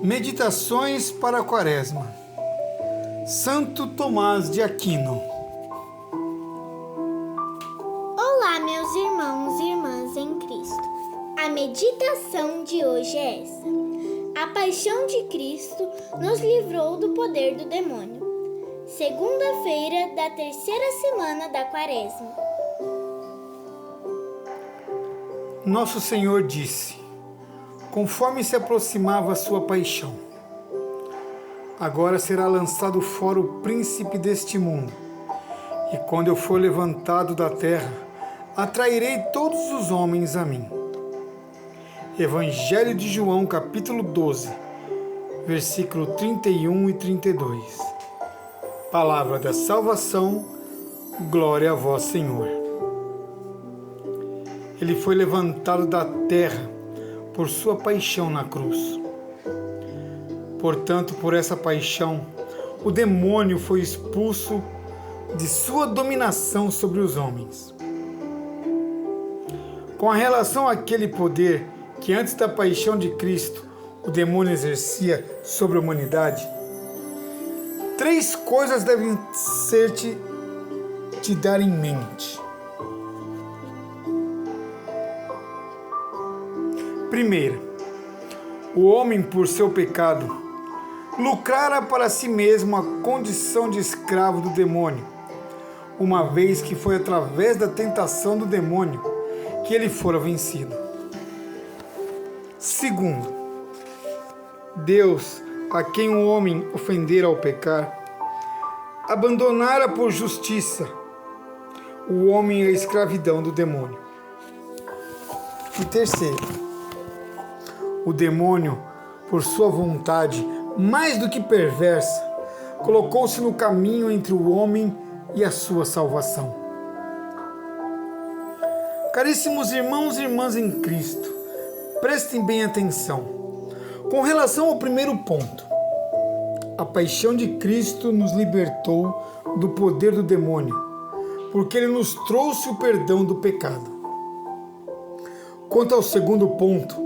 Meditações para a Quaresma. Santo Tomás de Aquino. Olá, meus irmãos e irmãs em Cristo. A meditação de hoje é essa. A paixão de Cristo nos livrou do poder do demônio. Segunda-feira da terceira semana da Quaresma. Nosso Senhor disse, conforme se aproximava a sua paixão: agora será lançado fora o príncipe deste mundo, e quando eu for levantado da terra, atrairei todos os homens a mim. Evangelho de João, capítulo 12, versículo 31 e 32. Palavra da salvação, glória a vós, Senhor. Ele foi levantado da terra por sua paixão na cruz. Portanto, por essa paixão, o demônio foi expulso de sua dominação sobre os homens. Com a relação àquele poder que antes da paixão de Cristo o demônio exercia sobre a humanidade, três coisas devem te dar em mente. Primeira, o homem, por seu pecado, lucrara para si mesmo a condição de escravo do demônio, uma vez que foi através da tentação do demônio que ele fora vencido. Segundo, Deus, a quem o homem ofendera ao pecar, abandonara por justiça o homem à escravidão do demônio. E terceiro, o demônio, por sua vontade mais do que perversa, colocou-se no caminho entre o homem e a sua salvação. Caríssimos irmãos e irmãs em Cristo, prestem bem atenção. Com relação ao primeiro ponto, a paixão de Cristo nos libertou do poder do demônio, porque ele nos trouxe o perdão do pecado. Quanto ao segundo ponto,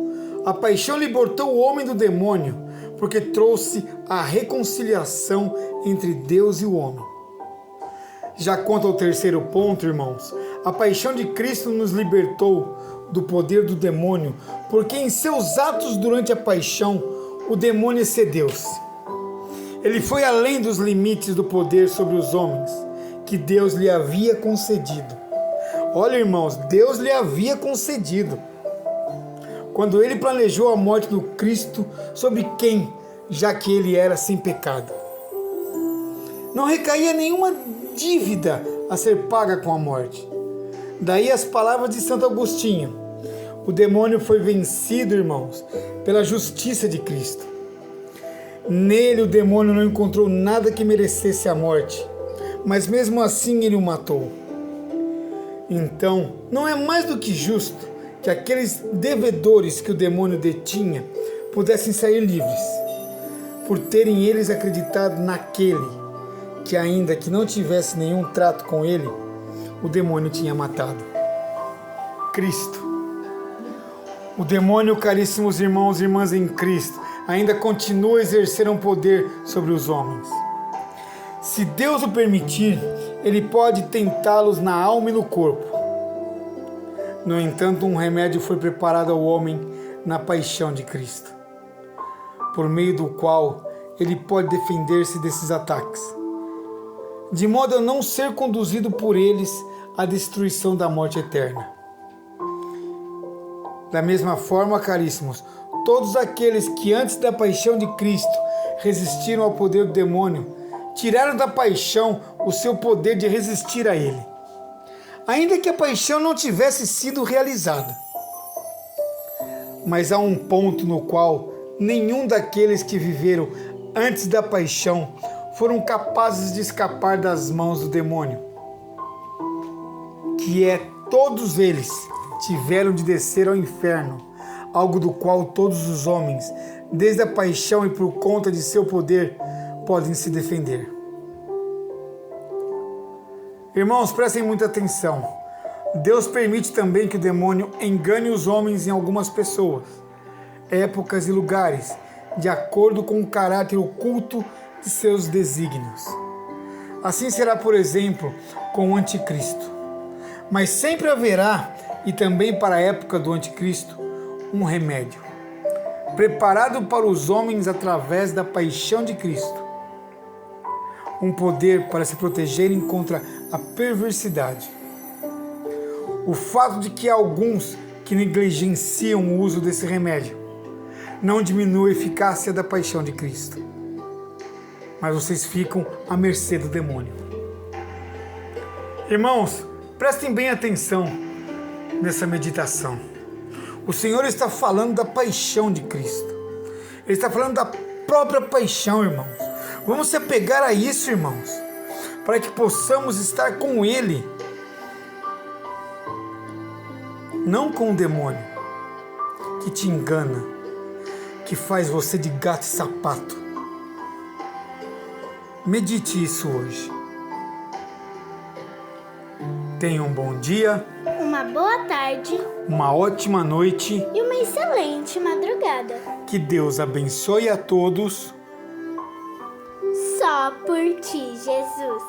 a paixão libertou o homem do demônio, porque trouxe a reconciliação entre Deus e o homem. Já quanto ao terceiro ponto, irmãos, a paixão de Cristo nos libertou do poder do demônio, porque em seus atos durante a paixão, o demônio excedeu-se. Ele foi além dos limites do poder sobre os homens que Deus lhe havia concedido. Olha, irmãos, Deus lhe havia concedido quando ele planejou a morte do Cristo sobre quem, já que ele era sem pecado. Não recaía nenhuma dívida a ser paga com a morte. Daí as palavras de Santo Agostinho: o demônio foi vencido, irmãos, pela justiça de Cristo. Nele o demônio não encontrou nada que merecesse a morte, mas mesmo assim ele o matou. Então, não é mais do que justo que aqueles devedores que o demônio detinha pudessem sair livres, por terem eles acreditado naquele que, ainda que não tivesse nenhum trato com ele, o demônio tinha matado: Cristo. O demônio, caríssimos irmãos e irmãs em Cristo, ainda continua a exercer um poder sobre os homens. Se Deus o permitir, ele pode tentá-los na alma e no corpo. No entanto, um remédio foi preparado ao homem na paixão de Cristo, por meio do qual ele pode defender-se desses ataques, de modo a não ser conduzido por eles à destruição da morte eterna. Da mesma forma, caríssimos, todos aqueles que antes da paixão de Cristo resistiram ao poder do demônio, tiraram da paixão o seu poder de resistir a ele, ainda que a paixão não tivesse sido realizada. Mas há um ponto no qual nenhum daqueles que viveram antes da paixão foram capazes de escapar das mãos do demônio, que é: todos eles tiveram de descer ao inferno, algo do qual todos os homens, desde a paixão e por conta de seu poder, podem se defender. Irmãos, prestem muita atenção. Deus permite também que o demônio engane os homens em algumas pessoas, épocas e lugares, de acordo com o caráter oculto de seus desígnios. Assim será, por exemplo, com o anticristo. Mas sempre haverá, e também para a época do anticristo, um remédio, preparado para os homens através da paixão de Cristo. Um poder para se protegerem contra a perversidade. O fato de que há alguns que negligenciam o uso desse remédio não diminui a eficácia da paixão de Cristo, mas vocês ficam à mercê do demônio. Irmãos, prestem bem atenção nessa meditação. O Senhor está falando da paixão de Cristo. Ele está falando da própria paixão, irmãos. Vamos se apegar a isso, irmãos, para que possamos estar com Ele, não com o demônio que te engana, que faz você de gato e sapato. Medite isso hoje. Tenha um bom dia, uma boa tarde, uma ótima noite e uma excelente madrugada. Que Deus abençoe a todos. Só por ti, Jesus.